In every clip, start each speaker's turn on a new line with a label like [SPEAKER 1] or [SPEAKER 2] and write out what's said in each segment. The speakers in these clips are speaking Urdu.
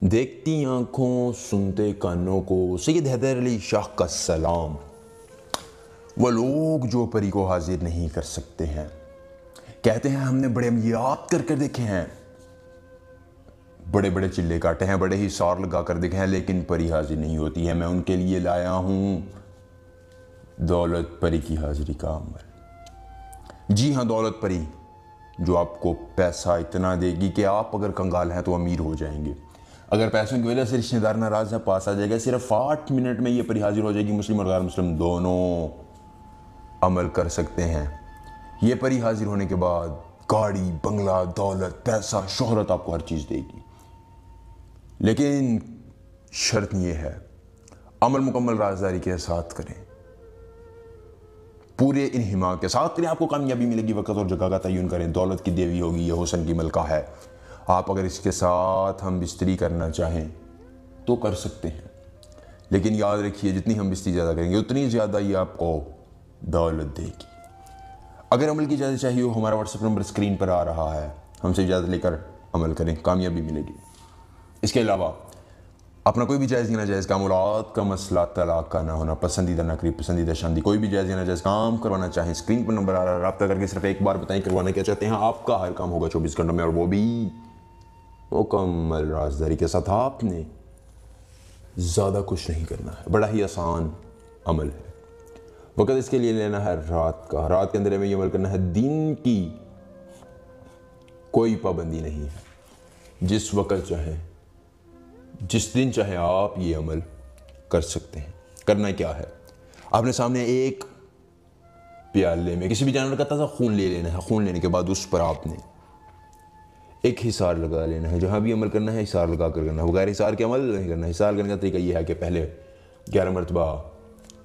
[SPEAKER 1] دیکھتی آنکھوں سنتے کانوں کو سید حیدر علی شاہ کا سلام۔ وہ لوگ جو پری کو حاضر نہیں کر سکتے ہیں، کہتے ہیں ہم نے بڑے عملیات کر دیکھے ہیں، بڑے بڑے چلے کاٹے ہیں، بڑے ہی سار لگا کر دیکھے ہیں، لیکن پری حاضر نہیں ہوتی ہے۔ میں ان کے لیے لایا ہوں دولت پری کی حاضری کا عمل۔ جی ہاں، دولت پری جو آپ کو پیسہ اتنا دے گی کہ آپ اگر کنگال ہیں تو امیر ہو جائیں گے۔ اگر پیسوں کی وجہ سے رشتہ دار ناراض ہے، پاس آ جائے گا۔ صرف 8 منٹ میں یہ پری حاضر ہو جائے گی۔ مسلم اور غیر مسلم دونوں عمل کر سکتے ہیں۔ یہ پری حاضر ہونے کے بعد گاڑی، بنگلہ، دولت، پیسہ، شہرت آپ کو ہر چیز دے گی، لیکن شرط یہ ہے عمل مکمل رازداری کے ساتھ کریں، پورے انہماک کے ساتھ کریں، آپ کو کامیابی ملے گی۔ وقت اور جگہ کا تعین کریں۔ دولت کی دیوی ہوگی، یہ حسن کی ملکہ ہے۔ آپ اگر اس کے ساتھ ہم بستری کرنا چاہیں تو کر سکتے ہیں، لیکن یاد رکھیے جتنی ہم بستری زیادہ کریں گے اتنی زیادہ یہ آپ کو دولت دے گی۔ اگر عمل کی اجازت چاہیے ہو، ہمارا واٹس ایپ نمبر اسکرین پر آ رہا ہے، ہم سے اجازت لے کر عمل کریں، کامیابی ملے گی۔ اس کے علاوہ اپنا کوئی بھی جائز یا ناجائز کام، اولاد کا مسئلہ، طلاق کا نہ ہونا، پسندیدہ نوکری، پسندیدہ شادی، کوئی بھی جائز یا ناجائز کام کروانا چاہیں، اسکرین پر نمبر آ رہا ہے، رابطہ کر کے صرف ایک بار بتائیں کروانا کیا چاہتے ہیں۔ آپ کا ہر کام ہوگا 24 گھنٹوں میں، اور وہ بھی مکمل رازداری کے ساتھ۔ آپ نے زیادہ کچھ نہیں کرنا ہے، بڑا ہی آسان عمل ہے۔ وقت اس کے لیے لینا ہے رات کا، رات کے اندر میں یہ عمل کرنا ہے۔ دن کی کوئی پابندی نہیں ہے، جس وقت چاہے، جس دن چاہے آپ یہ عمل کر سکتے ہیں۔ کرنا کیا ہے، آپ نے سامنے ایک پیالے میں کسی بھی جانور کا تازہ خون لے لینا ہے۔ خون لینے کے بعد اس پر آپ نے ایک حصار لگا لینا ہے۔ جہاں بھی عمل کرنا ہے حصار لگا کر کرنا ہے، بغیر حصار کے عمل نہیں کرنا ہے۔ حصار کرنے کا طریقہ یہ ہے کہ پہلے 11 مرتبہ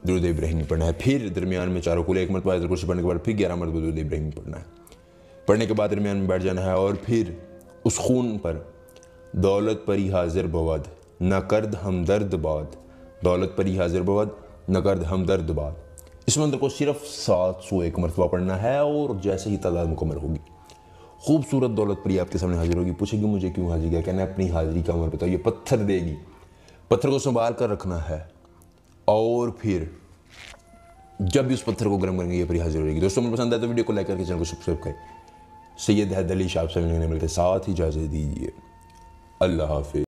[SPEAKER 1] درود ابراہیمی پڑھنا ہے، پھر درمیان میں چاروں کل 1 مرتبہ آیت الکرسی پڑھنے کے بعد پھر 11 مرتبہ درود ابراہیمی پڑھنا ہے۔ پڑھنے کے بعد درمیان میں بیٹھ جانا ہے، اور پھر اس خون پر دولت پری حاضر بود نہ کرد ہمدرد باد، دولت پری حاضر بود نہ کرد ہمدرد باد، اس منتر کو صرف 701 مرتبہ پڑھنا ہے، اور جیسے ہی تعداد مکمل ہوگی خوبصورت دولت پری آپ کے سامنے حاضر ہوگی۔ پوچھے گی مجھے کیوں حاضر کیا، کہنا ہے اپنی حاضری کا عمل بتاؤ۔ یہ پتھر دے گی، پتھر کو سنبھال کر رکھنا ہے، اور پھر جب بھی اس پتھر کو گرم کریں گے یہ پری حاضر ہو جائے گی۔ دوستوں میں پسند آئے تو ویڈیو کو لائک کر کے چینل کو سبسکرائب کریں۔ سید حیدر علی شاہ سے ملنے کے ساتھ اجازت دیجیے، اللہ حافظ۔